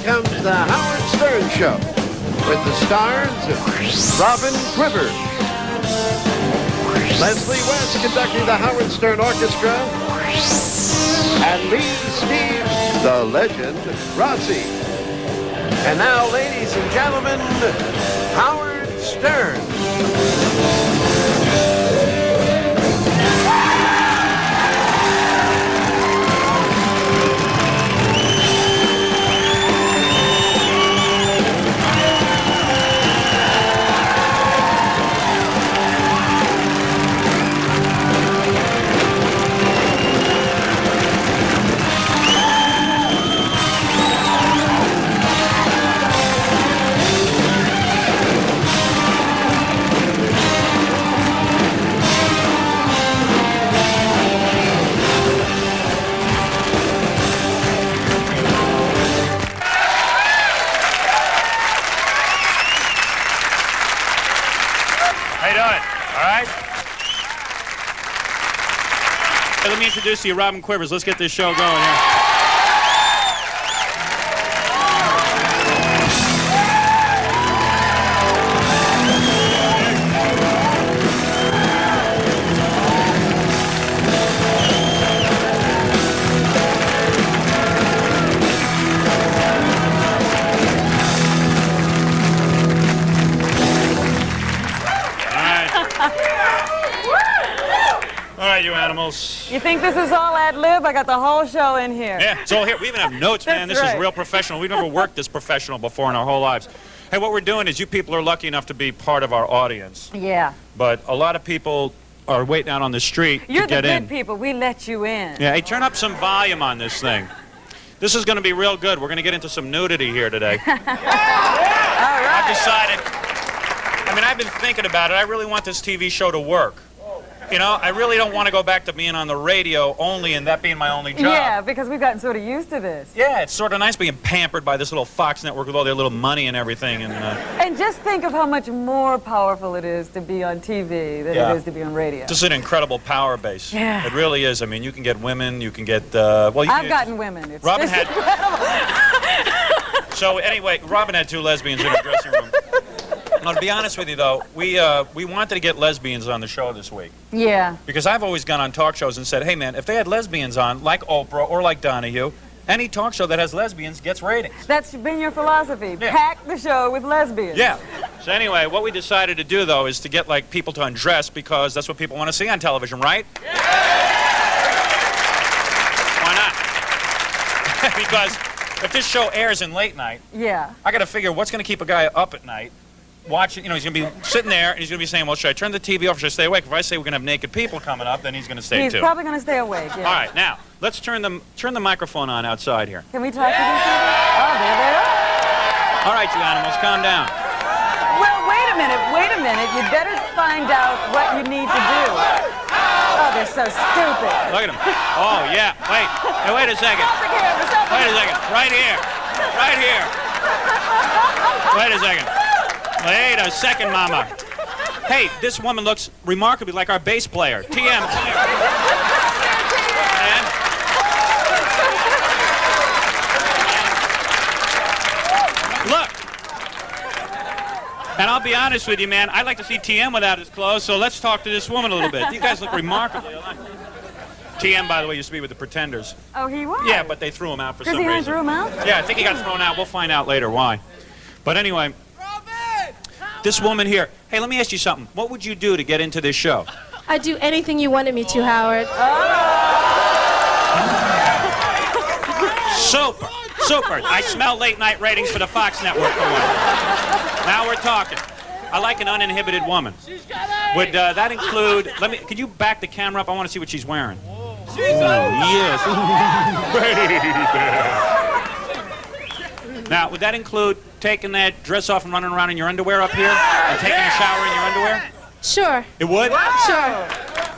comes the Howard Stern Show with the stars Robin Quivers, Leslie West conducting the Howard Stern Orchestra, and Lee Steve, the legend, Rossi. And now, ladies and gentlemen, Howard Stern. Let me introduce you, Robin Quivers. Let's get this show going here. All right, you animals. You think this is all ad-lib? I got the whole show in here. Yeah, it's all here. We even have notes, man. This is real professional. We've never worked this professional before in our whole lives. Hey, what we're doing is you people are lucky enough to be part of our audience. Yeah. But a lot of people are waiting out on the street You're to get in. You're the good people. We let you in. Yeah, hey, turn up some volume on this thing. This is going to be real good. We're going to get into some nudity here today. All right. I've decided, I've been thinking about it. I really want this TV show to work. You know, I really don't want to go back to being on the radio only and that being my only job. Yeah, because we've gotten sort of used to this. Yeah, it's sort of nice being pampered by this little Fox network with all their little money and everything. And just think of how much more powerful it is to be on TV than it is to be on radio. This is an incredible power base. Yeah. It really is. I mean, you can get women, you can get, I've gotten women. It's Robin just had... So anyway, Robin had 2 lesbians in her dressing room. Now, to be honest with you, though, we wanted to get lesbians on the show this week. Yeah. Because I've always gone on talk shows and said, hey, man, if they had lesbians on, like Oprah or like Donahue, any talk show that has lesbians gets ratings. That's been your philosophy. Yeah. Pack the show with lesbians. Yeah. So anyway, what we decided to do, though, is to get, like, people to undress because that's what people want to see on television, right? Yeah. Why not? Because if this show airs in late night, I got to figure what's going to keep a guy up at night. Watching, you know, he's going to be sitting there and he's going to be saying, well, should I turn the TV off or should I stay awake? If I say we're going to have naked people coming up, then he's going to stay too. He's probably going to stay awake, yeah. All right, now, let's turn the microphone on outside here. Can we talk to these people? Oh, there they are. All right, you animals, calm down. Well, wait a minute. You better find out what you need to do. Oh, they're so stupid. Look at them. Oh, yeah. Wait. Hey, wait a second. Wait a second. Right here. Right here. Wait a second. Wait a second, Mama. Hey, this woman looks remarkably like our bass player. TM. And look. And I'll be honest with you, man, I'd like to see TM without his clothes, so let's talk to this woman a little bit. You guys look remarkably alike. TM, by the way, used to be with the Pretenders. Oh, he was? Yeah, but they threw him out for some reason. Because he threw him out? Yeah, I think he got thrown out. We'll find out later why. But anyway, this woman here. Hey, let me ask you something. What would you do to get into this show? I'd do anything you wanted me to, Howard. Super. Super. I smell late night ratings for the Fox network for one. Now we're talking. I like an uninhibited woman. Would that include, could you back the camera up? I want to see what she's wearing. Yes. Baby. Now, would that include taking that dress off and running around in your underwear up here? And taking a shower in your underwear? Sure. It would? Sure.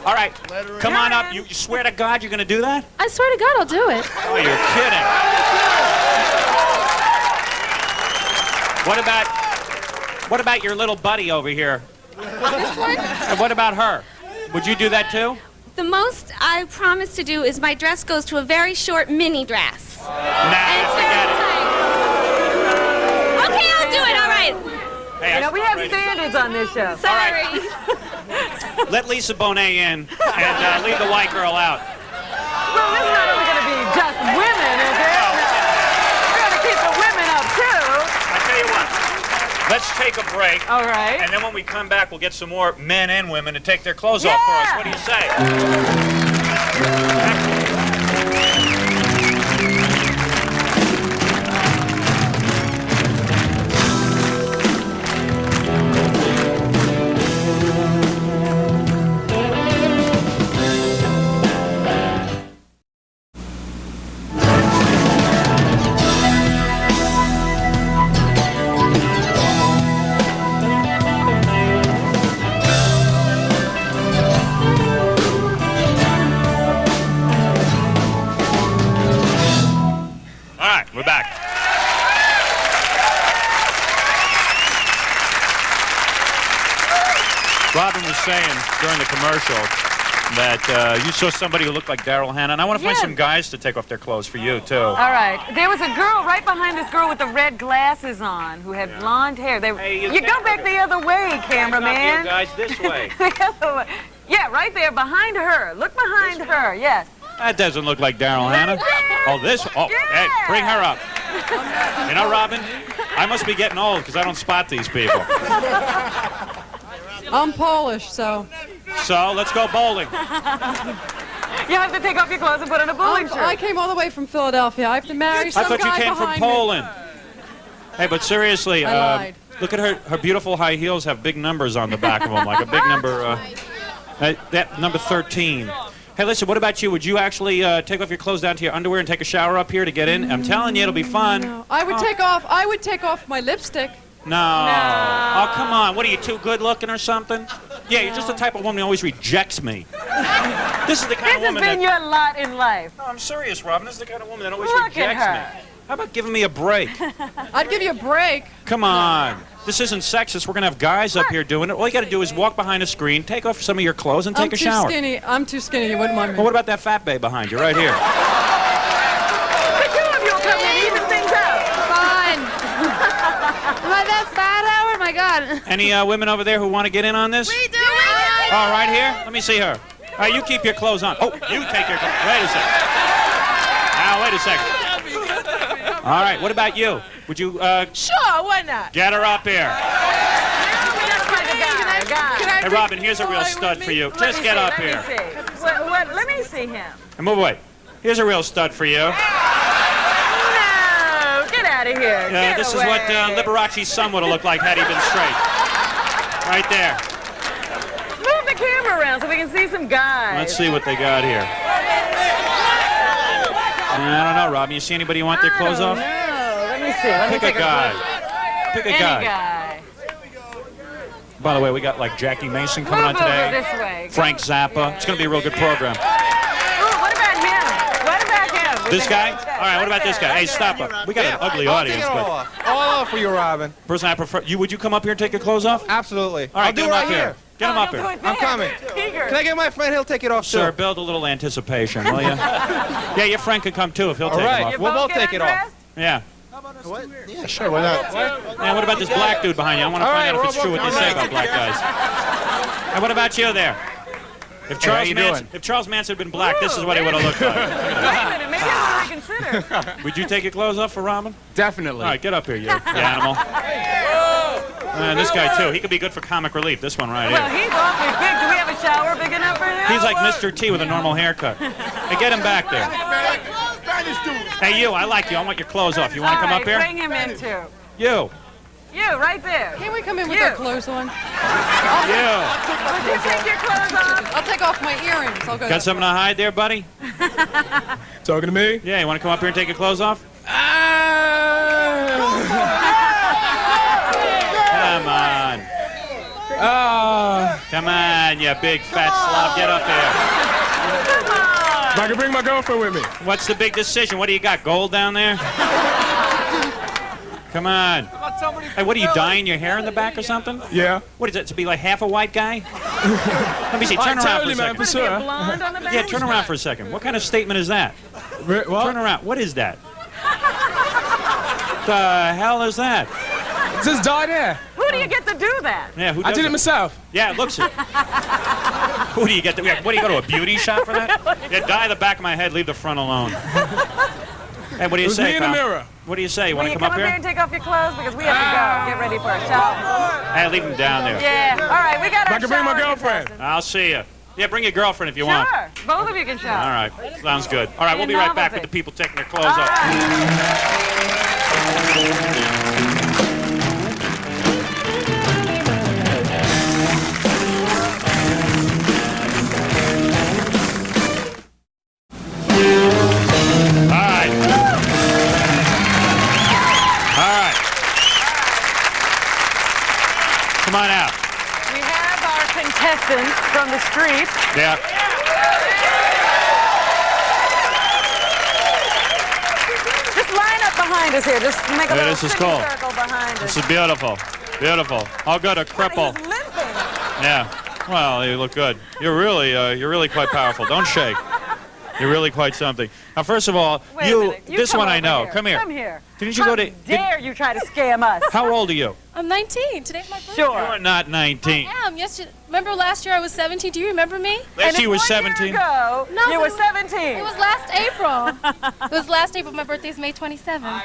All right. Come on up. You swear to God you're going to do that? I swear to God I'll do it. Oh, you're kidding. What about your little buddy over here? This one? What about her? Would you do that too? The most I promise to do is my dress goes to a very short mini dress. Nah, And it's forget very it. tight. right. Hey, You know, we have standards on this show. Sorry. let Lisa Bonet in and leave the white girl out. Well, this is not only going to be just women, is it? We're going to keep the women up, too. I tell you what, let's take a break. All right. And then when we come back, we'll get some more men and women to take their clothes off for us. Yeah. What do you say? All right, we're back. Robin was saying during the commercial that you saw somebody who looked like Daryl Hannah, and I want to find Yeah. some guys to take off their clothes for you, too. All right. There was a girl right behind this girl with the red glasses on who had blonde hair. Hey, you you go camera back the other way, cameraman. You guys this way. The other way. Yeah, right there behind her. Look behind her. Yes. That doesn't look like Daryl Hannah. Oh, this? Oh, hey, bring her up. You know, Robin, I must be getting old because I don't spot these people. I'm Polish, so So, let's go bowling. You have to take off your clothes and put on a bowling shirt. I came all the way from Philadelphia. I have to marry I some thought you guy came from behind me. Poland. Hey, but seriously, I lied. look at her beautiful high heels have big numbers on the back of them, like a big number, that number 13. Hey, listen, what about you? Would you actually take off your clothes down to your underwear and take a shower up here to get in? I'm telling you, it'll be fun. No, I would take off my lipstick. No. Oh, come on. What are you, too good looking or something? Yeah, you're just the type of woman who always rejects me. This is the kind This of has woman been your lot in life. No, I'm serious, Robin. This is the kind of woman that always Look at rejects her. me. How about giving me a break? I'd give you a break. Come on. This isn't sexist. We're going to have guys up here doing it. All you got to do is walk behind a screen, take off some of your clothes, and take a shower. I'm too skinny. You wouldn't mind me. Well, what about that fat babe behind you right here? The two of you will come and even things out. Fun. Am I that fat, Howard? My God. Any women over there who want to get in on this? We do. Oh, right here? Let me see her. All right, you keep your clothes on. Oh, you take your clothes. Wait a second. Now, wait a second. All right, what about you? Would you Sure, why not? get her up here? Just like a guy. Hey, Robin, here's a real stud for you. Just get up here. Let me see him. And move away. Here's a real stud for you. No, get out of here. Get This away. is what Liberace's son would have looked like had he been straight. Right there. Move the camera around so we can see some guys. Let's see what they got here. I don't know, Robin. You see anybody who want their clothes off? No, let me see. Let me Pick a take guy. close. Pick a Any guy. guy. By the way, we got like Jackie Mason coming on Move over today. this way. Frank Zappa. It's going to be a real good program. Ooh, what about him? What about him? This guy? All right, what about this guy? Hey, stop up. We got an ugly audience, but All off for you, Robin. personally, I prefer you. Would you come up here and take your clothes off? Absolutely. All right, I'll do get it him right up here. Get him Oh, up he'll do here. it there. I'm coming. Eager. Can I get my friend? He'll take it off Sir, too. build a little anticipation, will you? Yeah, your friend could come too if he'll All take right. him off. You We'll both get take it off. undressed? Yeah. What? Yeah, sure. Why not? And what about this black dude behind you? I want to All find right, out if it's we're true what they both- say all about right. black guys. And what about you there? If how you doing? If Charles Manson had been black, this is what he would have looked like. Wait a minute. Maybe I want to reconsider. Would you take your clothes off for Robin? Definitely. All right, get up here, you animal. And this guy too. He could be good for comic relief. This one right Well, here. he's awfully big. Do we have a shower big enough for him? He's like Mr. T with a normal haircut. Hey, get him back there. Hey, you. I like you. I want your clothes off. You want to come All up right, here? Bring him in too. You. You, right there. Can't we come in with You. our clothes on? You. Would you take your clothes off? I'll take off my earrings. I'll go. Got something to hide there, buddy? Talking to me? Yeah. You want to come up here and take your clothes off? Come on. Come on, you big fat slob. Get up here. If I can bring my girlfriend with me. What's the big decision? What do you got? Gold down there? Come on. Hey, what are you dyeing your hair in the back or something? Yeah. What is it? To be like half a white guy? Let me see. Turn around for a second. What is he, a blonde on the bench? Yeah, turn around for a second. What kind of statement is that? Turn around. What is that? The hell is that? Just dye there. Who do you get to do that? Yeah, who I does did it myself. Yeah, it looks it. Who do you get? What do you go to a beauty shop for that? Yeah, dye the back of my head, leave the front alone. Hey, what do you It was say, me in the pal? mirror. What do you say? You Will want you to come come up up here and take off your clothes? Because we have to go. Get ready for a shower. Hey, leave him down there. Yeah. All right, we got our I can bring my shower girlfriend. contestants. I'll see you. Yeah, bring your girlfriend if you want. Sure. Both of you can shower. All right, sounds good. All right, we'll be right back with the people taking their clothes All off. right. All right. All right. Come on out. We have our contestants from the street. Yeah. Just line up behind us here. Just make a Yeah, little this is semicircle cool. behind us. This is beautiful. Beautiful. I'll go to cripple. He's limping. Yeah. Well, you look good. You're really quite powerful. Don't shake. You're really quite something. Now, first of all, Wait a minute. You this come one I over know. here. Come here. Come here. Didn't you How go to? dare you try to scam us? How old are you? I'm 19. Today's my birthday. Sure. You're not 19. I am. Yesterday, remember last year I was 17? Do you remember me? Last year was And 17. 1 year ago, No, you but were it was- 17. It was last April. It was last April. My birthday's May 27th.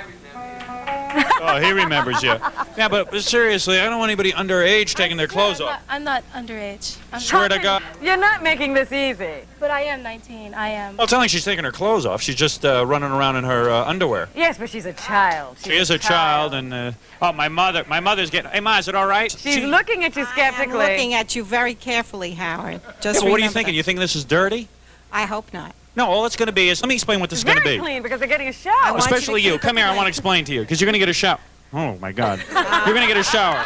Oh, he remembers you. Yeah, but seriously, I don't want anybody underage taking their clothes off. I'm not underage. Swear to God. You're not making this easy. But I am 19. I am. Well, it's not like she's taking her clothes off. She's just running around in her underwear. Yes, but she's a child. She is a child, and oh, my mother's getting. Hey, Ma, is it all right? She's looking at you I'm skeptically. looking at you very carefully, Howard. Just Yeah, well, what are you remember- thinking? You think this is dirty? I hope not. No, all it's going to be is. Let me explain what this is going to Very be. clean because they're getting a shower. want you to Especially you. keep Come it here. I clean. want to explain to you because you're going to get a shower. Oh my God. You're going to get a shower.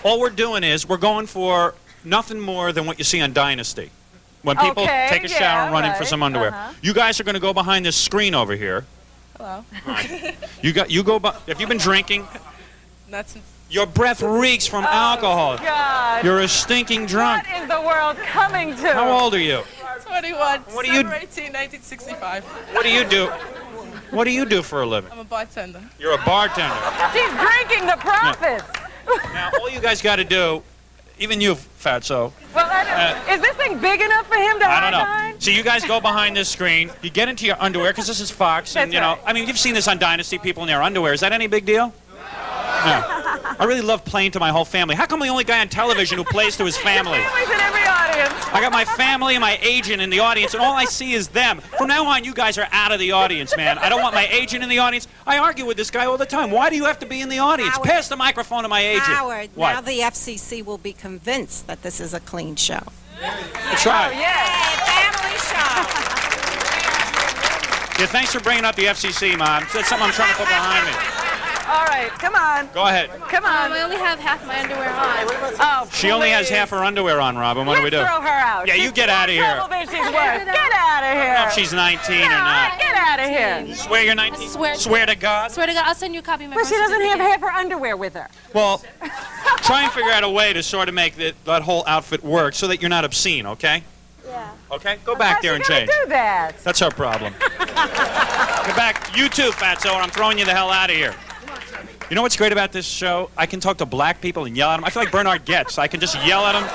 All we're doing is we're going for nothing more than what you see on Dynasty. When people Okay, take a shower yeah, and run in for right, some underwear. uh-huh. You guys are going to go behind this screen over here. Hello. You go. Have you been drinking? Not since Your breath reeks from alcohol. God. You're a stinking drunk. What is the world coming to? How old are you? 21. What do you- December 18, 1965. What do you do? What do you do for a living? I'm a bartender. You're a bartender. She's drinking the profits. Now, all you guys got to do, even you, Fatso, Well, is this thing big enough for him to I hide don't know. behind? So you guys go behind this screen, you get into your underwear, because this is Fox, and That's you know, right. I mean, you've seen this on Dynasty, people in their underwear. Is that any big deal? No. I really love playing to my whole family. How come I'm the only guy on television who plays to his family? Families in every audience. I got my family and my agent in the audience, and all I see is them. From now on, you guys are out of the audience, man. I don't want my agent in the audience. I argue with this guy all the time. Why do you have to be in the audience? Howard. Pass the microphone to my agent. Howard, What? now the FCC will be convinced that this is a clean show. That's right. Yeah. Family show. Yeah, thanks for bringing up the FCC, Mom. That's something I'm trying to put behind me. All right, come on. Go ahead. Come on. I only have half my underwear on. Oh, She only has please. half her underwear on, Robin. What do we Let's do? throw her out. Yeah, you She's get more outta here. trouble than she's worth. Get out of I don't know here. if she's 19 or No, not. get out of here. Swear you're 19? Swear- Swear to God? Swear to God, I'll send you a copy of my But birth she doesn't have certificate. half her underwear with her. Well, try and figure out a way to sort of make that whole outfit work so that you're not obscene, okay? Yeah. Okay? Go back there and How's she change. gonna do that? That's her problem. Get back. You too, Fatso, or I'm throwing you the hell out of here. You know what's great about this show? I can talk to black people and yell at them. I feel like Bernard Getz. I can just yell at them.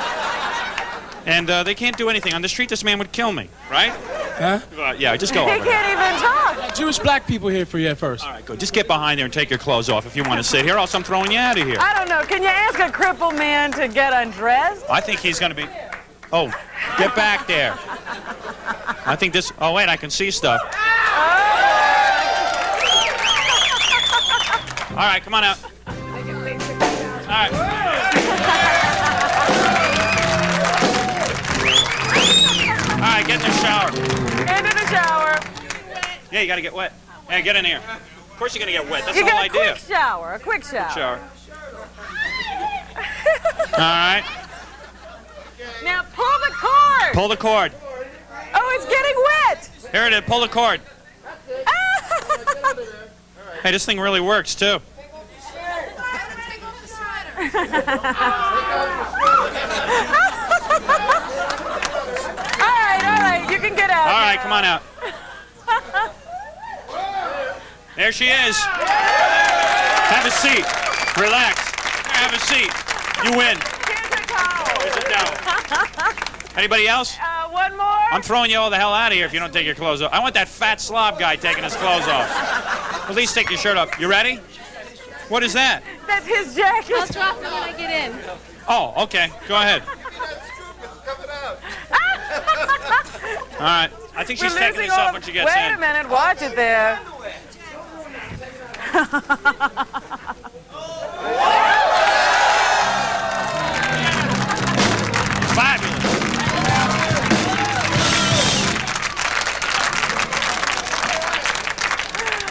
And they can't do anything. On the street, this man would kill me, right? Huh? Yeah, just go He over there. can't even talk. Jewish black people here for you at first. All right, good. Just get behind there and take your clothes off if you want to sit here, or else I'm throwing you out of here. I don't know. Can you ask a crippled man to get undressed? I think he's going to be... Oh, get back there. I think this... Oh, wait, I can see stuff. All right, come on out. All right. All right, get in the shower. Into the shower. Yeah, you got to get wet. Yeah, get in here. Of course you're going to get wet. That's You the whole got a idea. quick shower. A quick shower. Shower. All right. Now pull the cord. Pull the cord. Oh, it's getting wet. Here it is. Pull the cord. Hey, this thing really works, too. All right. You can get out. All right, now. come on out. There she is. Have a seat. Relax. Have a seat. You win. Here's a towel. Here's a towel. Anybody else? One more. I'm throwing you all the hell out of here if you don't take your clothes off. I want that fat slob guy taking his clothes off. At least take your shirt off. You ready? What is that? That's his jacket. I'll drop it when I get in. Oh, okay. Go ahead. All right. I think she's taking this off when she gets Wait in. a minute. Watch it there. Fabulous.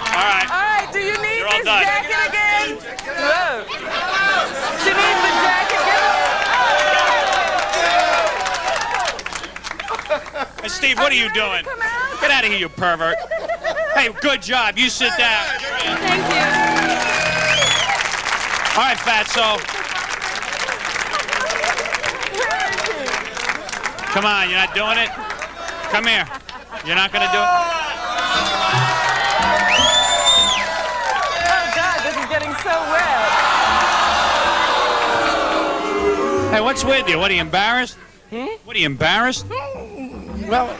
All right. All right. Do you need You're all this done. jacket again? Whoa. She needs the jacket. Hey, Steve, what are you doing? Come out. Get out of here, you pervert. Hey, good job. You sit down. Thank you. All right, Fatso. Come on, you're not doing it? Come here. You're not going to do it? Oh, God, this is getting so wet. Hey, what's with you? What, are you embarrassed? What, are you embarrassed? Well,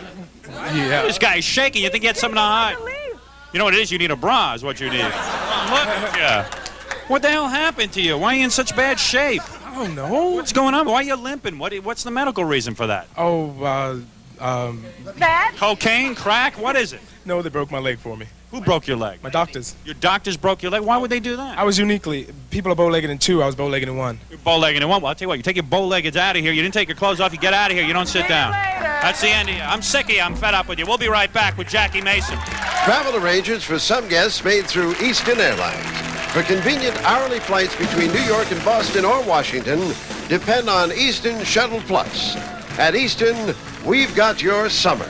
yeah. This guy's shaking. You think he had something to hide? You know what it is? You need a bra is what you need. Look at you. What the hell happened to you? Why are you in such bad shape? I don't know. What's going on? Why are you limping? What's the medical reason for that? Oh, That? Cocaine? Crack? What is it? no, they broke my leg for me. Who broke your leg? My doctors. Your doctors broke your leg? Why would they do that? I was uniquely, people are bow-legged in two, I was bow-legged in one. You're bow-legged in one. Well, I'll tell you what, you take your bow-leggeds out of here. You didn't take your clothes off. You get out of here. You don't sit down. That's the end of you. I'm sick of you. I'm fed up with you. We'll be right back with Jackie Mason. Travel arrangements for some guests made through Eastern Airlines. For convenient hourly flights between New York and Boston or Washington, depend on Eastern Shuttle Plus. At Eastern, we've got your summer.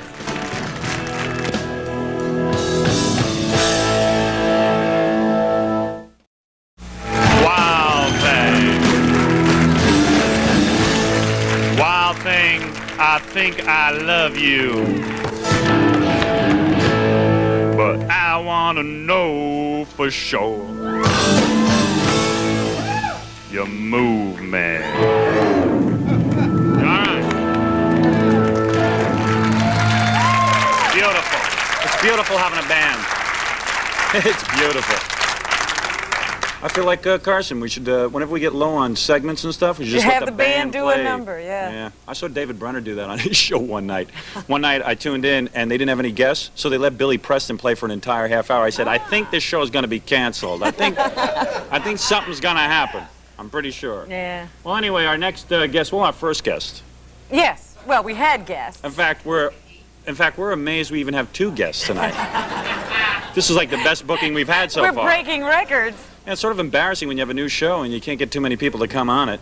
Wild thing. Wild thing, I think I love you. But I want to know for sure. Your movement. All right. Beautiful. It's beautiful having a band. It's beautiful. I feel like Carson. We should, whenever we get low on segments and stuff, we should just You let have the the band do a play. number, yeah. Yeah. I saw David Brenner do that on his show one night. One night I tuned in and they didn't have any guests, so they let Billy Preston play for an entire half hour. I said, I think this show is going to be canceled. I think something's going to happen. I'm pretty sure. Yeah. Well, anyway, our next guest, well, our first guest. Yes. Well, we had guests. In fact, we're amazed we even have two guests tonight. This is like the best booking we've had so We're far. breaking records. Yeah, it's sort of embarrassing when you have a new show and you can't get too many people to come on it.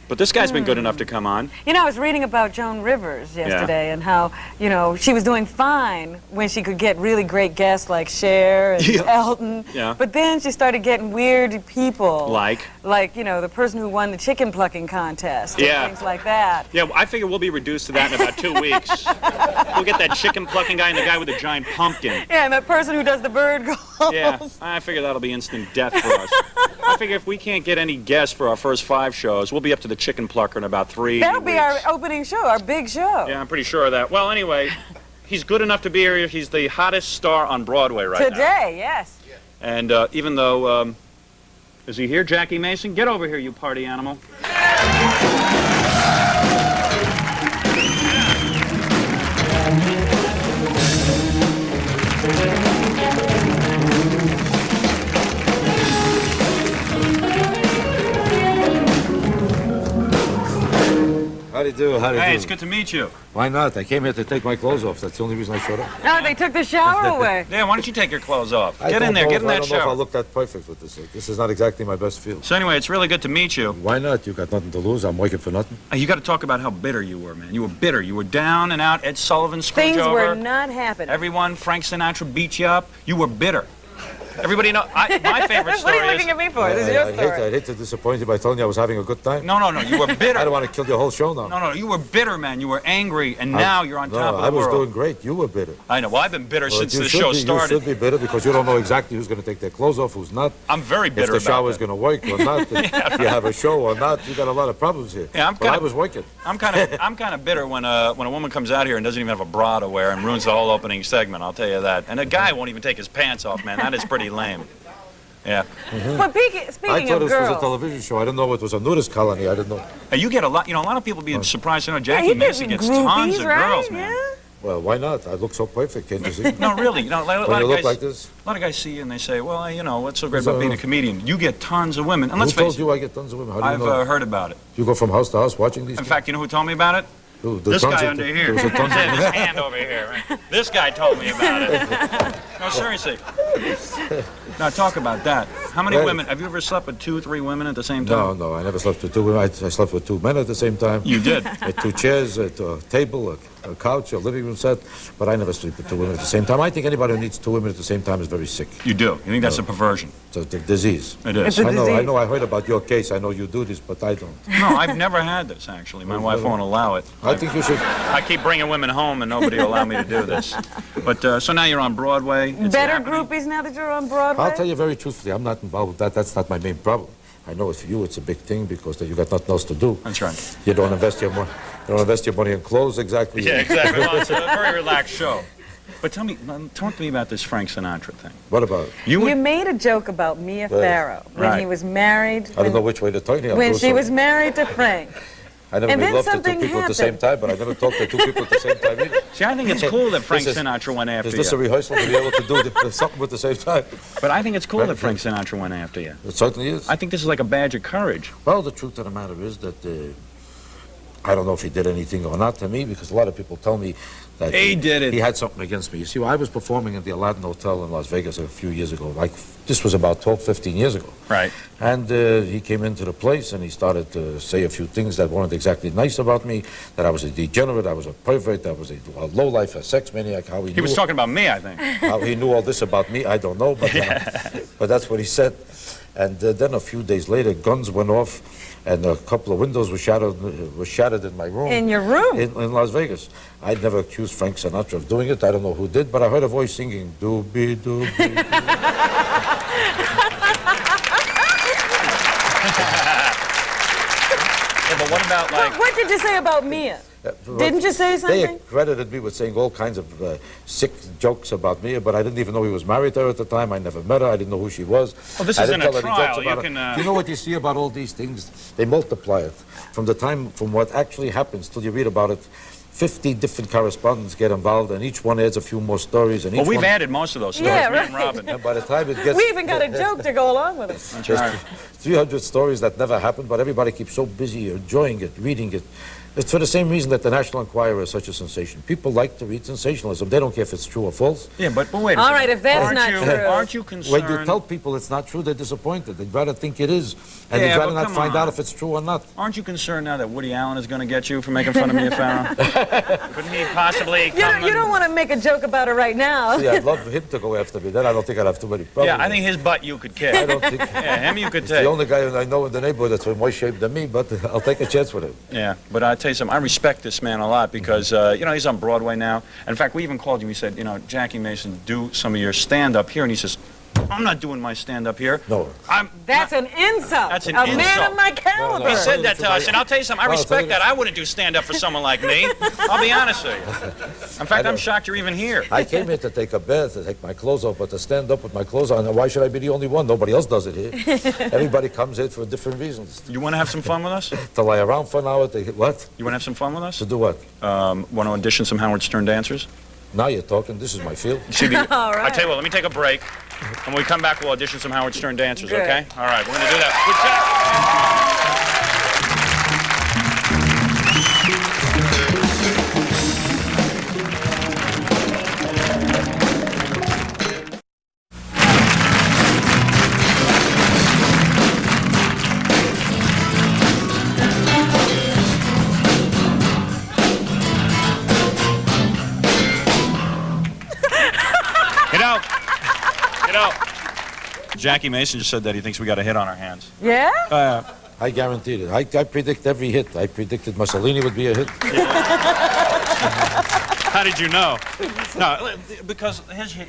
But this guy's been good enough to come on. You know, I was reading about Joan Rivers yesterday and how, you know, she was doing fine when she could get really great guests like Cher and Elton. Yeah. But then she started getting weird people. Like? Like, you know, the person who won the chicken plucking contest. And Yeah. things like that. Yeah, I figure we'll be reduced to that in about 2 weeks. We'll get that chicken plucking guy and the guy with the giant pumpkin. Yeah, and the person who does the bird calls. Yeah, I figure that'll be instant death for us. I figure if we can't get any guests for our first 5 shows, we'll be up to the chicken plucker in about 3 That'll be our weeks. opening show, our big show. Yeah, I'm pretty sure of that. Well, anyway, he's good enough to be here. He's the hottest star on Broadway right now. Today, yes. And even though, is he here, Jackie Mason? Get over here, you party animal. How do you do? How do you do? Hey, it's good to meet you. Why not? I came here to take my clothes off. That's the only reason I showed up. No, they took the shower away. Yeah, why don't you take your clothes off? I Get in don't there, know get if- in I that don't know if I shower. look that perfect with this. This is not exactly my best field. So anyway, it's really good to meet you. Why not? You got nothing to lose. I'm working for nothing. You got to talk about how bitter you were, man. You were bitter. You were down and out. Ed Sullivan screwed Things you were over. not happening. Everyone, Frank Sinatra beat you up. You were bitter. Everybody know. My favorite What story are you looking at me for? This is your story. I'd hate to disappoint you by telling you I was having a good time. No, you were bitter. I don't want to kill your whole show now. No, you were bitter, man. You were angry, and now you're on top of the I was world. doing great. You were bitter. I know. Well, I've been bitter since You the should show be- started. You should be bitter because you don't know exactly who's going to take their clothes off, who's not. I'm very If bitter the about shower's that. going to work or not. If you have a show or not. You got a lot of problems here. Yeah, But I was working. I'm kind of bitter when a woman comes out here and doesn't even have a bra to wear and ruins the whole opening segment. I'll tell you that. And a guy won't even take his pants off, man. That is pretty lame. Yeah. But I speaking thought of this was a girls, television show. I didn't know it was a nudist colony. I didn't know. Hey, you get a lot. You know, a lot of people be surprised. You know, yeah, Jackie he Mason gets gets tons groupies, of right? girls, man. Yeah. Well, why not? I look so perfect, can't you see? No, really. You know, a lot When you of look guys, like this? a lot of guys see you and they say, "Well, you know, what's so great So- about being a comedian? You get tons of women." And Who let's told face it, you I get tons of women? How do you I've know? heard about it. You go from house to house watching these In things? fact, you know who told me about it? Who? This tons guy of- under here. There's a tons of- His hand over here. Right? This guy told me about it. No, seriously. Now talk about that. How many Right. women? Have you ever slept with 2 or 3 women at the same time? No, I never slept with 2 women. I slept with 2 men at the same time. You did. With 2 chairs, a table, a couch, a living room set. But I never sleep with 2 women at the same time. I think anybody who needs 2 women at the same time is very sick. You do. You think that's a perversion? It's a disease. It is. It's a disease. I know. I heard about your case. I know you do this, but I don't. No, I've never had this actually. My wife won't allow it. I think you should. I keep bringing women home and nobody will allow me to do this. But so now you're on Broadway. It's Better happening. groupies now that you're on Broadway? I'll tell you very truthfully, I'm not involved with that. That's not my main problem. I know for you it's a big thing because you got nothing else to do. That's right. You don't invest your money. You don't invest your money in clothes exactly. Yeah, exactly. Well, it's a very relaxed show. But talk to me about this Frank Sinatra thing. What about it? You made a joke about Mia Farrow when Right. he was married. I don't know which way to turn here. When she was married to Frank. I never and made then love to 2 something people at the same time, but I never talked to 2 people at the same time either. See, I think it's cool that Frank This is- Sinatra went after Is this a you. rehearsal to be able to do something at the same time? But I think it's cool that Frank Sinatra went after you. It certainly is. I think this is like a badge of courage. Well, the truth of the matter is that I don't know if he did anything or not to me, because a lot of people tell me that He did it. He had something against me. You see, I was performing at the Aladdin Hotel in Las Vegas a few years ago. This was about 12, 15 years ago. Right. And he came into the place and he started to say a few things that weren't exactly nice about me, that I was a degenerate, I was a pervert, I was a lowlife, a sex maniac. He was talking about me, I think. How he knew all this about me, I don't know, but that's what he said. And then a few days later, guns went off, and a couple of windows were shattered in my room. In your room? In Las Vegas. I'd never accused Frank Sinatra of doing it. I don't know who did, but I heard a voice singing, doobie, doobie, doobie. Yeah, but what about like? What did you say about Mia? Didn't you say They something? credited me with saying all kinds of sick jokes about me, but I didn't even know he was married to her at the time. I never met her. I didn't know who she was. Well, this I isn't didn't a tell any jokes trial. You about can, her. You know what you see about all these things? They multiply it. From what actually happens till you read about it, 50 different correspondents get involved, and each one adds a few more stories. And each Well, we've one, added most of those stories. Yeah, me and right. Robin. and by the time it gets... We even got a joke to go along with it. There's 300 stories that never happened, but everybody keeps so busy enjoying it, reading it. It's for the same reason that the National Enquirer is such a sensation. People like to read sensationalism. They don't care if it's true or false. Yeah, but wait a All second. right, if that's Aren't not you, true. Aren't you concerned? When you tell people it's not true, they're disappointed. They'd rather think it is. And Yeah, they'd rather but not come find on. out if it's true or not. Aren't you concerned now that Woody Allen is going to get you for making fun of Mia Farrow? Couldn't he possibly come You don't want to make a joke about her right now. See, I'd love him to go after me. Then I don't think I'd have too many problems. Yeah, I think his butt you could kick. I don't think... Yeah, him you could He's take. the only guy I know in the neighborhood that's in worse shape than me, but I'll take a chance with him. Yeah, but I'll tell you something. I respect this man a lot because, you know, he's on Broadway now. In fact, we even called him. We said, you know, Jackie Mason, do some of your stand-up here. And he says, I'm not doing my stand-up here. No. That's an insult. That's an a man insult. of my caliber. He said that to us, and I'll tell you something. I Well, I'll tell respect you that. I wouldn't do stand-up for someone like me. I'll be honest with you. In fact, I'm shocked you're even here. I came here to take a bath, to take my clothes off, but to stand up with my clothes on. Why should I be the only one? Nobody else does it here. Everybody comes here for different reasons. You want to have some fun with us? To lie around for an hour, what? You want to have some fun with us? To do what? Want to audition some Howard Stern dancers? Now you're talking. This is my field. See the, All right. I tell you what, let me take a break. And when we come back, we'll audition some Howard Stern dancers, Good. okay? All right, we're going to do that. Good job. You know, Jackie Mason just said that he thinks we got a hit on our hands. Yeah? I guaranteed it. I predict every hit. I predicted Mussolini would be a hit. How did you know? No, because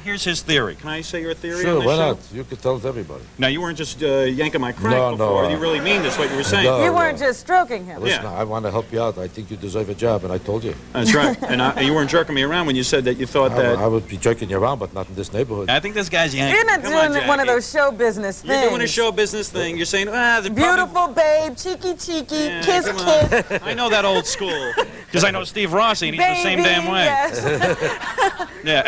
here's his theory. Can I say your theory Sure, on this why show? not? You could tell it to everybody. Now, you weren't just yanking my crank No, before. no, You really mean this, what you were saying. No. You weren't just stroking him. Listen, Yeah. I want to help you out. I think you deserve a job, and I told you. That's right. And you weren't jerking me around when you said that you thought that... I would be jerking you around, but not in this neighborhood. I think this guy's yanking. You're not Come on, doing one of Jackie. those show business things. You're doing a show business thing. You're saying, the Beautiful babe, cheeky, Yeah, kiss, come on. kiss. I know that old school. Because I know Steve Rossi, and he's the same damn way. Yes. Yeah,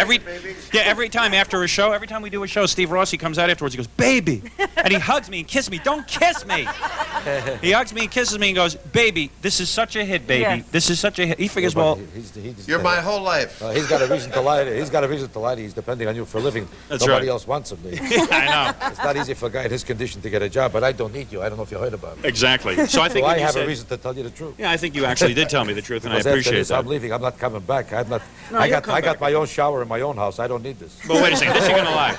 every time after a show, every time we do a show, Steve Rossi comes out afterwards, he goes, baby. And he hugs me and kisses me. Don't kiss me. He hugs me and kisses me and goes, baby, this is such a hit, baby. Yes. This is such a hit. He figures, Yeah, but well, You're my whole life. he's got a reason to lie. He's got a reason to lie. He's depending on you for a living. That's Nobody right. else wants him. I know. It's not easy for a guy in his condition to get a job, but I don't need you. I don't know if you heard about it. Exactly. So I think So I when you have a said- reason to tell you the truth. Yeah, I think you actually did tell me the truth, and I Because after appreciate this, that. I'm leaving. I'm not coming back. I'm not. No, I you'll got. come I got back. my own shower in my own house. I don't need this. But wait a second, this you're gonna lie.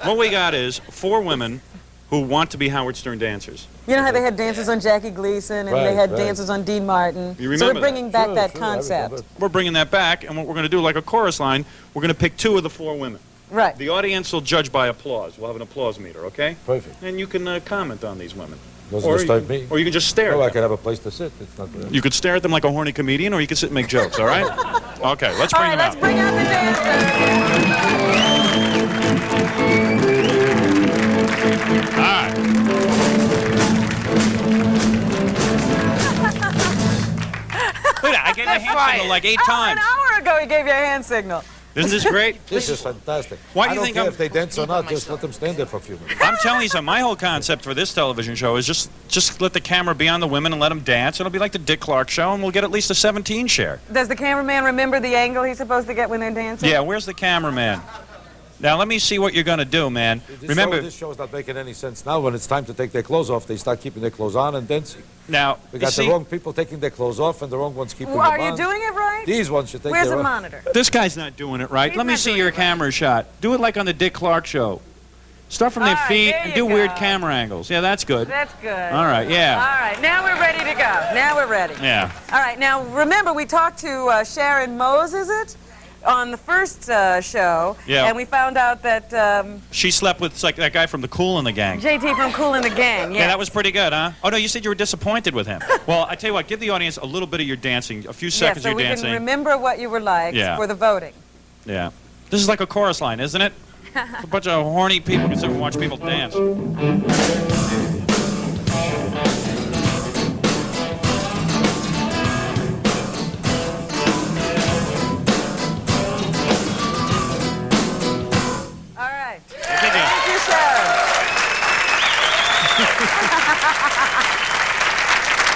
What we got is 4 women who want to be Howard Stern dancers. You know how they had dancers on Jackie Gleason and they Right, had right. dancers on Dean Martin? You remember so we're that? bringing back Sure, that sure, I concept. remember. We're bringing that back, and what we're gonna do, like a chorus line, we're gonna pick 2 of the 4 women. Right. The audience will judge by applause. We'll have an applause meter, okay? Perfect. And you can comment on these women. Doesn't Or disturb you, me. Or you can just stare Oh, I at them. could have a place to sit. It's not. You could stare at them like a horny comedian, or you could sit and make jokes, all right? Okay, let's All bring right, them let's out. bring out the dancers. All right. Look at that, I gave you a hand signal like 8 An times. hour ago he gave you a hand signal. Isn't this great? This is fantastic. Why do I you don't think care I'm- if they dance or not. Just let them stand there for a few minutes. I'm telling you something. My whole concept for this television show is just let the camera be on the women and let them dance. It'll be like the Dick Clark show, and we'll get at least a 17 share. Does the cameraman remember the angle he's supposed to get when they're dancing? Yeah, where's the cameraman? Now, let me see what you're going to do, man. Remember, This show is not making any sense now. When it's time to take their clothes off, they start keeping their clothes on and dancing. now, We you got see, the wrong people taking their clothes off and the wrong ones keeping Well, them are you on. doing it right? These ones should take Where's their the own. monitor? this guy's not doing it right. He's Let me not see doing your it right. camera shot. Do it like on the Dick Clark show. Start from their All right, feet there and you do weird go. camera angles. Yeah, that's good. That's good. All right, yeah. All right, now we're ready to go. Now we're ready. Yeah. All right, now remember we talked to Sharon Mose, is it? On the first show. Yeah. And we found out that She slept with like that guy from the Kool and the Gang. JT from Kool and the Gang. Yeah, that was pretty good, huh? Oh, no, you said you were disappointed with him. Well, I tell you what, give the audience a little bit of your dancing, a few seconds so of we your dancing. can remember what you were like Yeah. for the voting. Yeah. This is like a chorus line, isn't it? A bunch of horny people can sit and watch people dance. All right. Thank you. Thank you, Sharon.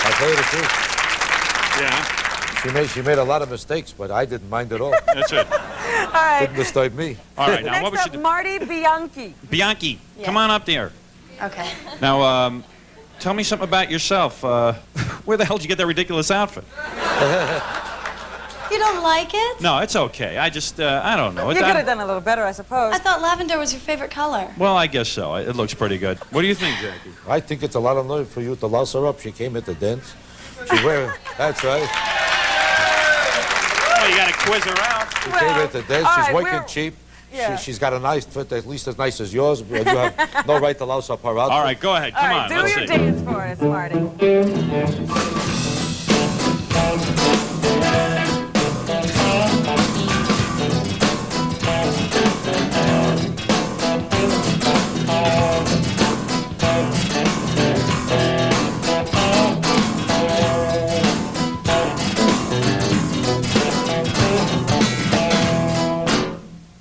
I'll tell you the truth. Yeah, She made a lot of mistakes, but I didn't mind at all. that's it. All right. Didn't disturb me. All right, now what we Next should up, do. Marty Bianchi. Bianchi, come on up there. Okay. Now, tell me something about yourself. Where the hell did you get that ridiculous outfit? You don't like it? No, it's okay. I just, I don't know. You could have done a little better, I suppose. I thought lavender was your favorite color. Well, I guess so. It looks pretty good. What do you think, Jackie? I think it's a lot of nerve for you to louse her up. She came here to dance. She wear. That's right. Well, you got to quiz her out. She came here to dance. all She's right, working we're- cheap. yeah. She's got a nice fit, at least as nice as yours. But you have no right to louse up her outfit. All right, go ahead. All Come right, on. do Let's your see. dance for us, Marty.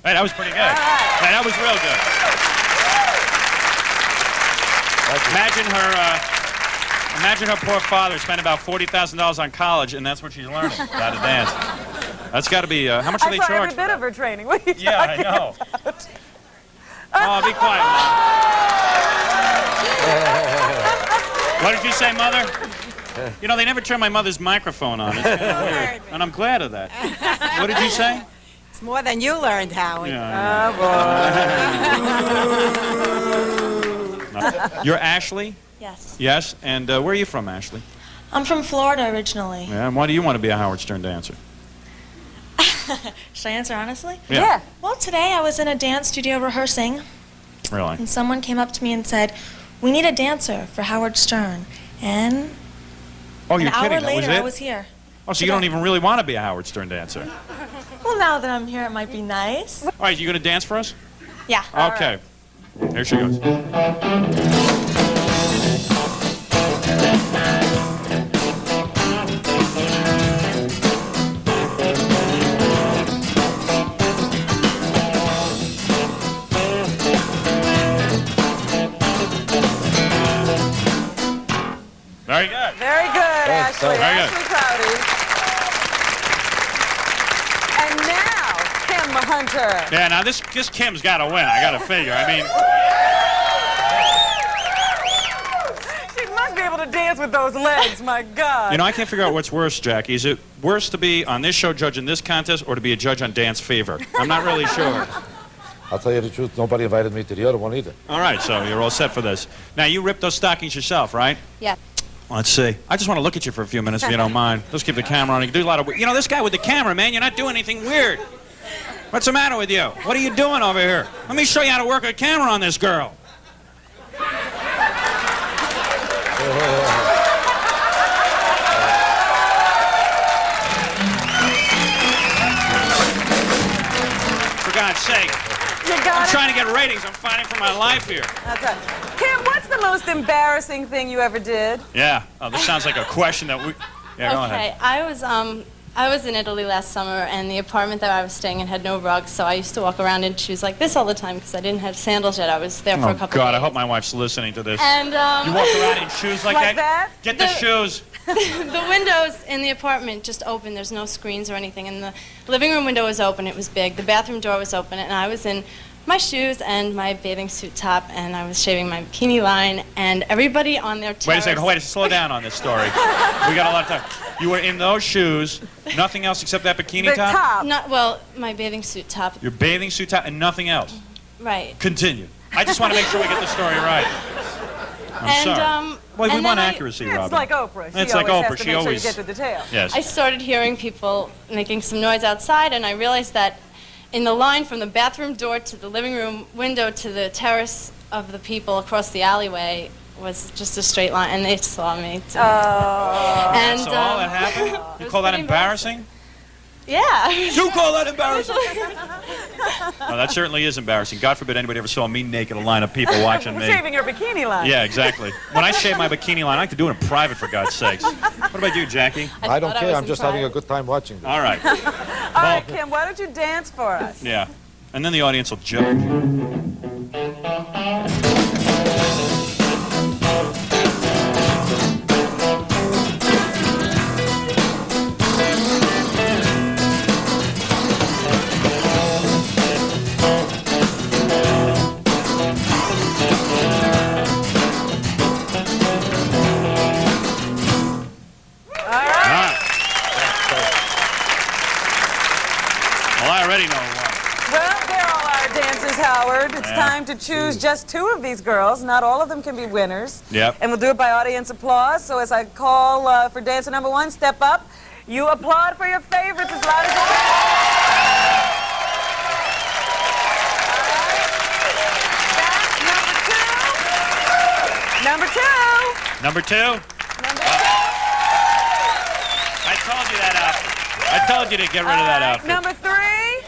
Hey, that was pretty good. Hey, that was real good. Imagine her poor father spent about $40,000 on college, and that's what she's learning, how to dance. That's got to be, how much do I they saw charge? every bit of her training. What are you Yeah, I talking know. about? Oh, be quiet, Mom. What did you say, Mother? You know, they never turn my mother's microphone on. It's kind of weird, and I'm glad of that. What did you say? It's more than you learned, Howard. Yeah, I know. Oh, boy. You're Ashley? Yes. Yes. And where are you from, Ashley? I'm from Florida originally. Yeah. And why do you want to be a Howard Stern dancer? Should I answer honestly? Yeah. Well, today I was in a dance studio rehearsing, Really? and someone came up to me and said, "We need a dancer for Howard Stern." And Oh, you're an hour kidding. later, That was it? I was here. Oh, so you don't even really want to be a Howard Stern dancer? Well, now that I'm here, it might be nice. All right, you going to dance for us? Yeah. Okay. Here she goes. Very good. Very good, Thanks, Ashley. very good. Ashley Crowdy. And now, Kim Hunter. Yeah, now this Kim's got to win. I got to figure. I mean, She must be able to dance with those legs, my God. you know, I can't figure out what's worse, Jackie. Is it worse to be on this show judging this contest or to be a judge on Dance Fever? I'm not really sure. I'll tell you the truth, nobody invited me to the other one either. All right, so you're all set for this. Now, you ripped those stockings yourself, right? Yeah. Let's see. I just want to look at you for a few minutes, if you don't mind. Let's keep the camera on. You can do a lot of... You know, this guy with the camera, man, you're not doing anything weird. What's the matter with you? What are you doing over here? Let me show you how to work a camera on this girl. For God's sake. You got I'm it? trying to get ratings. I'm fighting for my life here. That's right. Kim, what's the most embarrassing thing you ever did? Yeah. Oh, this sounds like a question that we... Yeah, go ahead. Okay, I was in Italy last summer, and the apartment that I was staying in had no rugs, so I used to walk around in shoes like this all the time because I didn't have sandals yet. I was there for a Oh, couple God, I days. hope my wife's listening to this. And You walk around in shoes like, Like that? Get the shoes. the windows in the apartment just open. There's no screens or anything, and the living room window was open. It was big. The bathroom door was open, and I was in my shoes and my bathing suit top, and I was shaving my bikini line, and everybody on their terrace... Wait a second. Wait, slow down on this story. We got a lot of time. You were in those shoes, nothing else except that bikini The top? top. Not, well, my bathing suit top. Your bathing suit top and nothing else. Right. Continue. I just want to make sure we get the story right. I'm And, sorry. Well, we and want then I- accuracy, It's Robin. like Oprah. It's She like always Oprah. has to She make always- sure you get the details. Yes. I started hearing people making some noise outside, and I realized that in the line from the bathroom door to the living room window to the terrace of the people across the alleyway was just a straight line, and they saw me. Too. And That's all that happened? You call that pretty embarrassing? Yeah. You call that embarrassing? No, that certainly is embarrassing. God forbid anybody ever saw me naked, a line of people watching me. Shaving your bikini line. Yeah, exactly. When I shave my bikini line, I like to do it in private, for God's sakes. What about you, Jackie? I don't thought I care, was I'm just having a good time watching this. All right. All right, Kim, why don't you dance for us? Yeah. And then the audience will judge. Well, I already know one. Well, they're all our dancers, Howard. It's time to choose just two of these girls. Not all of them can be winners. Yep. And we'll do it by audience applause. So as I call for dancer number one, step up. You applaud for your favorites as loud as you can. Number two. Number two? Number two. I told you that outfit. I told you to get rid of that outfit. Number three.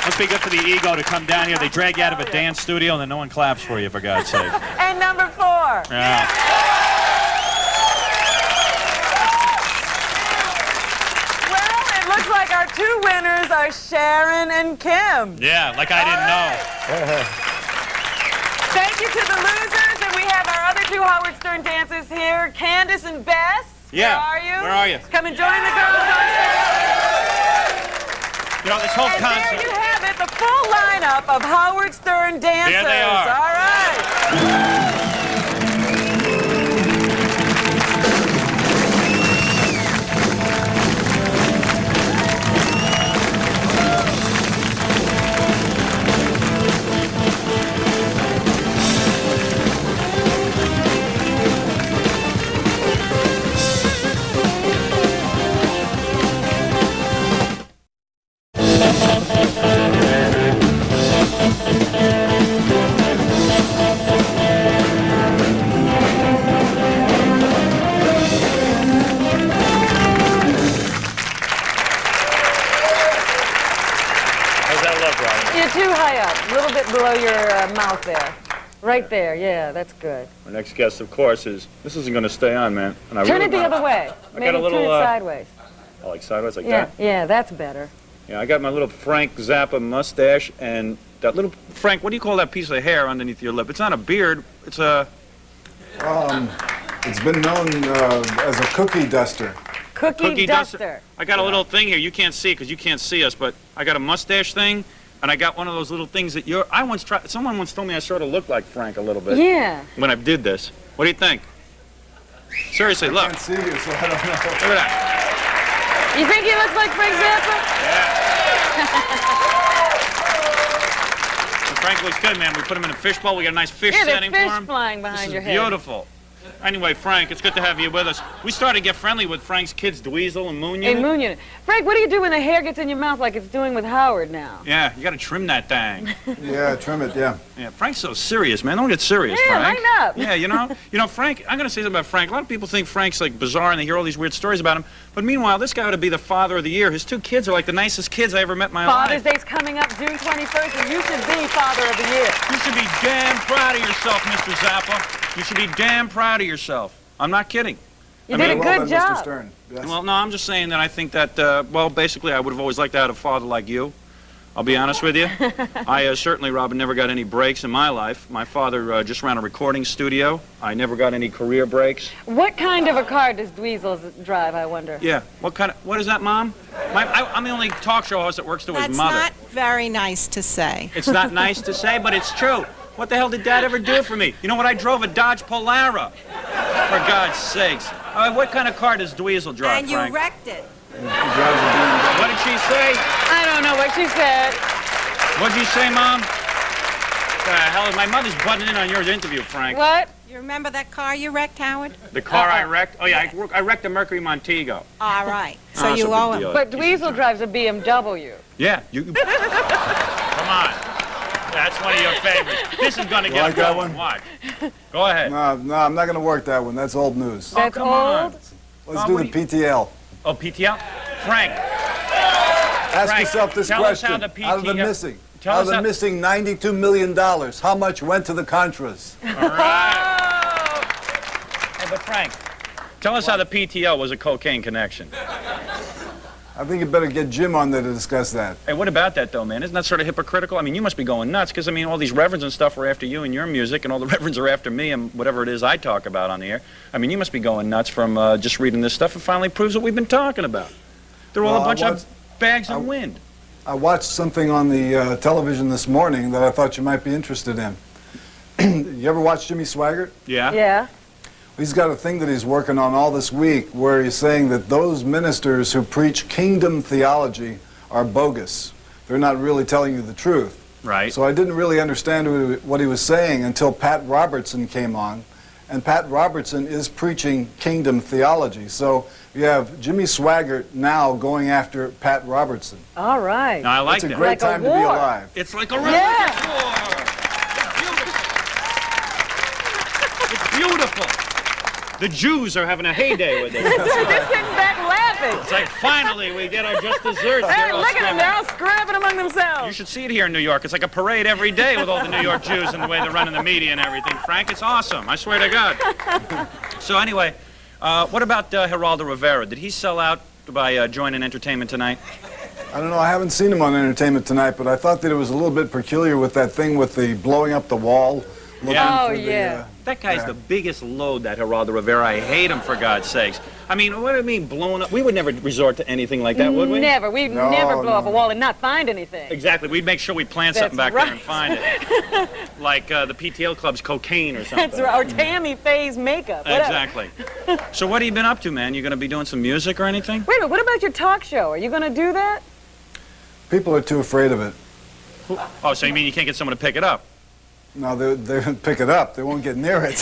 Must be good for the ego to come down here. They drag you out of a dance studio and then no one claps for you, for God's sake. And number four. Yeah. Well, it looks like our two winners are Sharon and Kim. Yeah, like I didn't know. Thank you to the losers, and we have our other two Howard Stern dancers here, Candace and Bess. Yeah. Where are you? Where are you? Come and join the girls on stage. You know, this whole And there concert. you have it, the full lineup of Howard Stern dancers. There they are. All right. look, Robin. You're too high up. A little bit below your mouth there. Right there. Yeah, that's good. Our next guest, of course, is... This isn't going to stay on, man. And I Turn really it the other way. I Maybe got a little, turn it sideways. Oh, like sideways, like Yeah, that? yeah, that's better. Yeah, I got my little Frank Zappa mustache and that little... Frank, what do you call that piece of hair underneath your lip? It's not a beard. It's a... It's been known as a cookie duster. Cookie duster. I got a little thing here. You can't see because you can't see us, but I got a mustache thing, and I got one of those little things that you're... I once tried... Someone once told me I sort of looked like Frank a little bit. Yeah. When I did this. What do you think? Seriously, look. I can't see you, so I don't know. Look at that. You think he looks like Frank Zappa? Yeah. Frank looks good, man. We put him in a fishbowl. We got a nice fish Yeah, setting there's for fish him. flying behind your This head. is beautiful. Anyway, Frank, it's good to have you with us. We started to get friendly with Frank's kids, Dweezil and Moon Unit. Hey, Moon Unit. Frank, what do you do when the hair gets in your mouth like it's doing with Howard now? Yeah, you got to trim that thing. Yeah, trim it, yeah. Yeah, Frank's so serious, man. Don't get serious, Yeah, Frank. line up. Yeah, you know, Frank. I'm gonna say something about Frank. A lot of people think Frank's like bizarre, and they hear all these weird stories about him. But meanwhile, this guy ought to be the father of the year. His two kids are like the nicest kids I ever met in my Father's life. Day's coming up June 21st, and you should be Father of the Year. You should be damn proud of yourself, Mr. Zappa. You should be damn proud of yourself. I'm not kidding. You did a good Mr. job. Stern. Yes. Well, no, I'm just saying that I think that, well, basically, I would have always liked to have a father like you. I'll be honest with you. I certainly, Robin, never got any breaks in my life. My father just ran a recording studio. I never got any career breaks. What kind of a car does Dweezil drive, I wonder? Yeah. What is that, Mom? I'm the only talk show host that works to his mother. That's not very nice to say. It's not nice to say, but it's true. What the hell did Dad ever do for me? You know what? I drove a Dodge Polara. For God's sakes. What kind of car does Dweezil drive, And you Frank? wrecked it. What did she say? I don't know what she said. What'd you say, Mom? Hell, my mother's butting in on your interview, Frank. What? You remember that car you wrecked, Howard? The car I wrecked? Oh, yeah, I wrecked a Mercury Montego. All right. So that's you a owe big him. deal. But Dweezil drives a BMW. Yeah, you... Come on. That's one of your favorites. This is going to get like that going. one? Watch. Go ahead. No, I'm not going to work that one. That's old news. That's come old? on. Let's do the PTL. Oh, PTL? Frank. Ask Frank, yourself this tell us question. how the Out of the PTL missing, Tell out us of the how- missing $92 million, how much went to the Contras? All right. Hey, but Frank, tell us how the PTL was a cocaine connection. I think you better get Jim on there to discuss that. Hey, what about that, though, man? Isn't that sort of hypocritical? I mean, you must be going nuts, because, I mean, all these reverends and stuff are after you and your music, and all the reverends are after me and whatever it is I talk about on the air. I mean, you must be going nuts from just reading this stuff. It finally proves what we've been talking about. They're all Well, a bunch of bags of wind. I watched something on the television this morning that I thought you might be interested in. You ever watch Jimmy Swaggart? Yeah? Yeah. He's got a thing that he's working on all this week where he's saying that those ministers who preach kingdom theology are bogus. They're not really telling you the truth. Right. So I didn't really understand what he was saying until Pat Robertson came on. And Pat Robertson is preaching kingdom theology. So you have Jimmy Swaggart now going after Pat Robertson. All right. No, I like It's a that. great Like a time to be war. alive. It's like a religious Yeah. war. It's beautiful. The Jews are having a heyday with it. They're sitting back laughing. It's like, finally, we get our just desserts. Hey, They're all look at them. screaming. They're all scrapping among You themselves. should see it here in New York. It's like a parade every day with all the New York Jews and the way they're running the media and everything. Frank, it's awesome. I swear to God. So anyway, what about Geraldo Rivera? Did he sell out by joining Entertainment Tonight? I don't know, I haven't seen him on Entertainment Tonight, but I thought that it was a little bit peculiar with that thing with the blowing up the wall. Looking Oh, for the, yeah. That guy's Yeah. the biggest load, that Geraldo Rivera. I hate him, for God's sakes. I mean, what do you mean blowing up? We would never resort to anything like that, would we? Never. We'd No, never blow no. up a wall and not find anything. Exactly. We'd make sure we plant That's something back right. there and find it. Like the PTL Club's cocaine or something. That's right. Or Tammy Faye's makeup. Whatever. Exactly. So what have you been up to, man? You going to be doing some music or anything? Wait a minute. What about your talk show? Are you going to do that? People are too afraid of it. Oh, so you mean you can't get someone to pick it up? No, they pick it up. They won't get near it.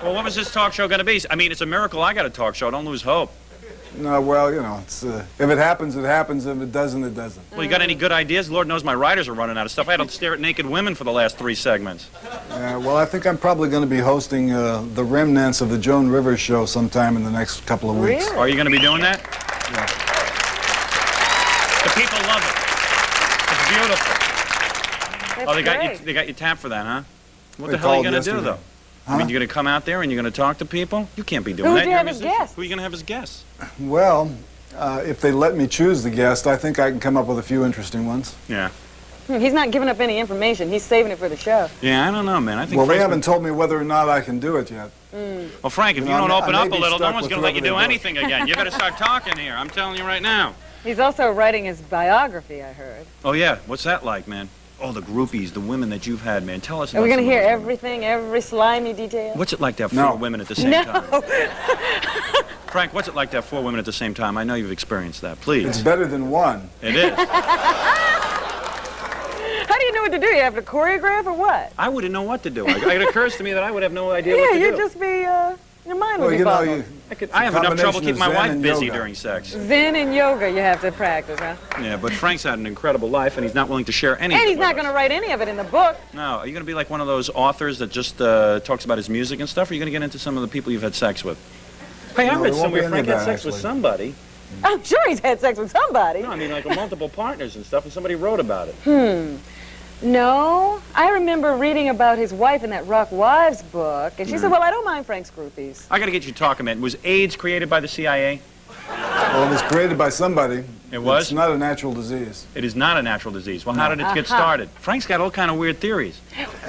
Well, what was this talk show going to be? I mean, it's a miracle I got a talk show. Don't lose hope. No, well, you know, it's, if it happens, it happens. If it doesn't, it doesn't. Well, you got any good ideas? Lord knows my writers are running out of stuff. I had to stare at naked women for the last 3 segments. Well, I think I'm probably going to be hosting the remnants of the Joan Rivers show sometime in the next couple of weeks. Really? Are you going to be doing that? Yeah. The people love it. It's beautiful. That's Oh, they great. got you tapped for that, huh? What They the hell are you called going to do, yesterday. though? I mean, you're going to come out there and you're going to talk to people? You can't be doing Who that. would you You're a have as musician. guests? Who are you going to have as guests? Well, if they let me choose the guest, I think I can come up with a few interesting ones. Yeah. He's not giving up any information. He's saving it for the show. Yeah, I don't know, man. I think Well, they Frank's haven't told me whether or not I can do it yet. Well, Frank, if you You know, don't open I may up a be little, no stuck one's with going to let you whoever do they anything again. You better start talking here. I'm telling you right now. He's also writing his biography, I heard. Oh, yeah. What's that like, man? Oh, the groupies, the women that you've had, man. Tell us about Are we going to some of hear those women. everything, every slimy detail? What's it like to have No. 4 women at the same time? Frank, what's it like to have 4 women at the same time? I know you've experienced that. Please. It's better than one. It is. How do you know what to do? You have to choreograph or what? I wouldn't know what to do. It occurs to me that I would have no idea Yeah, what to you'd do. just be, your mind Well, would be you know, boggled. I have enough trouble combination keeping of my Zen wife and busy yoga. during sex. Zen and yoga you have to practice, huh? Yeah, but Frank's had an incredible life, and he's not willing to share any of And it he's with not going to us. write any of it in the book. No, are you going to be like one of those authors that just talks about his music and stuff, or are you going to get into some of the people you've had sex with? Hey, I No, read there won't somewhere be any Frank of had that, sex with actually. somebody. I'm sure he's had sex with somebody. No, I mean like multiple partners and stuff, and somebody wrote about it. No, I remember reading about his wife in that Rock Wives book, and she said, well, I don't mind Frank's groupies. I got to get you talking, man. Was AIDS created by the CIA? Well, it was created by somebody. It was? It's not a natural disease. It is not a natural disease. Well, how did it get started? Frank's got all kind of weird theories.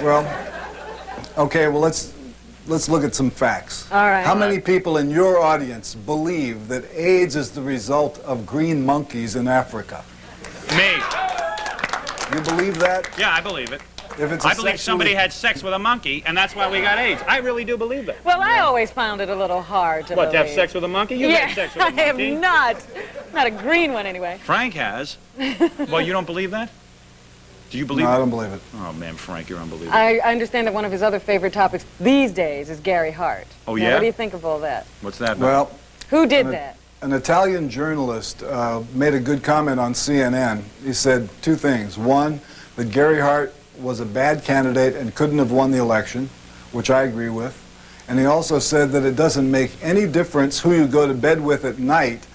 Well, okay, well, let's look at some facts. All right. How many people in your audience believe that AIDS is the result of green monkeys in Africa? Me. You believe that? Yeah, I believe it. If it's I believe somebody had sex with a monkey, and that's why we got AIDS. I really do believe that. Well, I always found it a little hard to What, to have believe. sex with a monkey? You've Yeah, had sex with a I monkey. have not. Not a green one, anyway. Frank has. Well, you don't believe that? Do you believe No, it? I don't believe it. Oh, man, Frank, you're unbelievable. I understand that one of his other favorite topics these days is Gary Hart. Oh, Now, yeah? what do you think of all that? What's that about? Well, Who did that? an Italian journalist made a good comment on CNN. He said 2 things. One, that Gary Hart was a bad candidate and couldn't have won the election, which I agree with. And he also said that it doesn't make any difference who you go to bed with at night,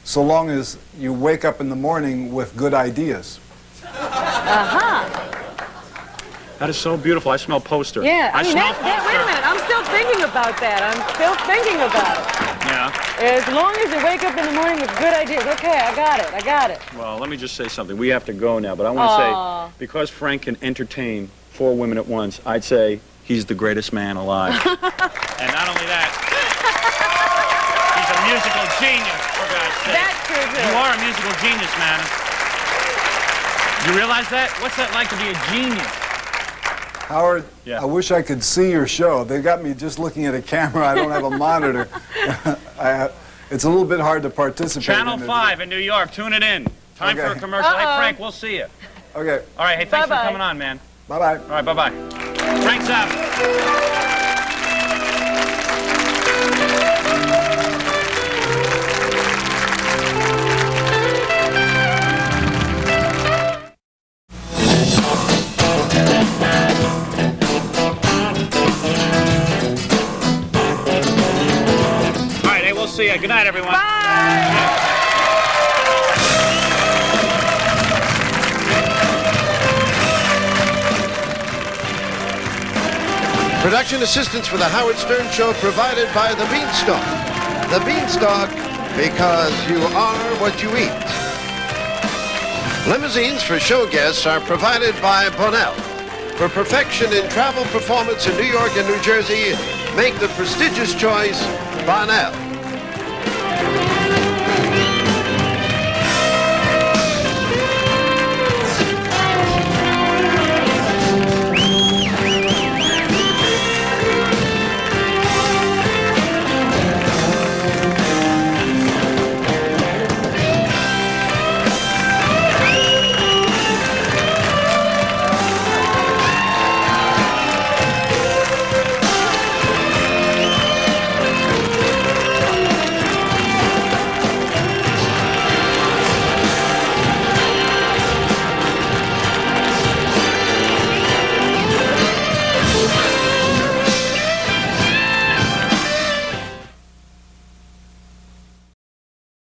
so long as you wake up in the morning with good ideas. That is so beautiful. I smell poster. Yeah, I I mean, smell wait a minute. I'm still thinking about that. I'm still thinking about it. Yeah. As long as you wake up in the morning with good ideas. Okay, I got it. I got it. Well, let me just say something. We have to go now, but I want to say, because Frank can entertain 4 women at once, I'd say he's the greatest man alive. And not only that, he's a musical genius, for God's sake. That's true, too. You are a musical genius, man. You realize that? What's that like to be a genius? Howard, Yeah. I wish I could see your show. They got me just looking at a camera. I don't have a monitor. It's a little bit hard to participate Channel in it. 5 in New York. Tune it in. Time for a Okay. commercial. Hey, Frank, we'll see you. Okay, All right, hey, thanks for Bye-bye. coming on, man. bye-bye. All right, bye-bye. Frank's out. All right, hey, we'll see you. Good night, everyone. Production assistance for the Howard Stern Show provided by the Beanstalk. The Beanstalk, because you are what you eat. Limousines for show guests are provided by Bonnell. For perfection in travel performance in New York and New Jersey, make the prestigious choice Bonnell.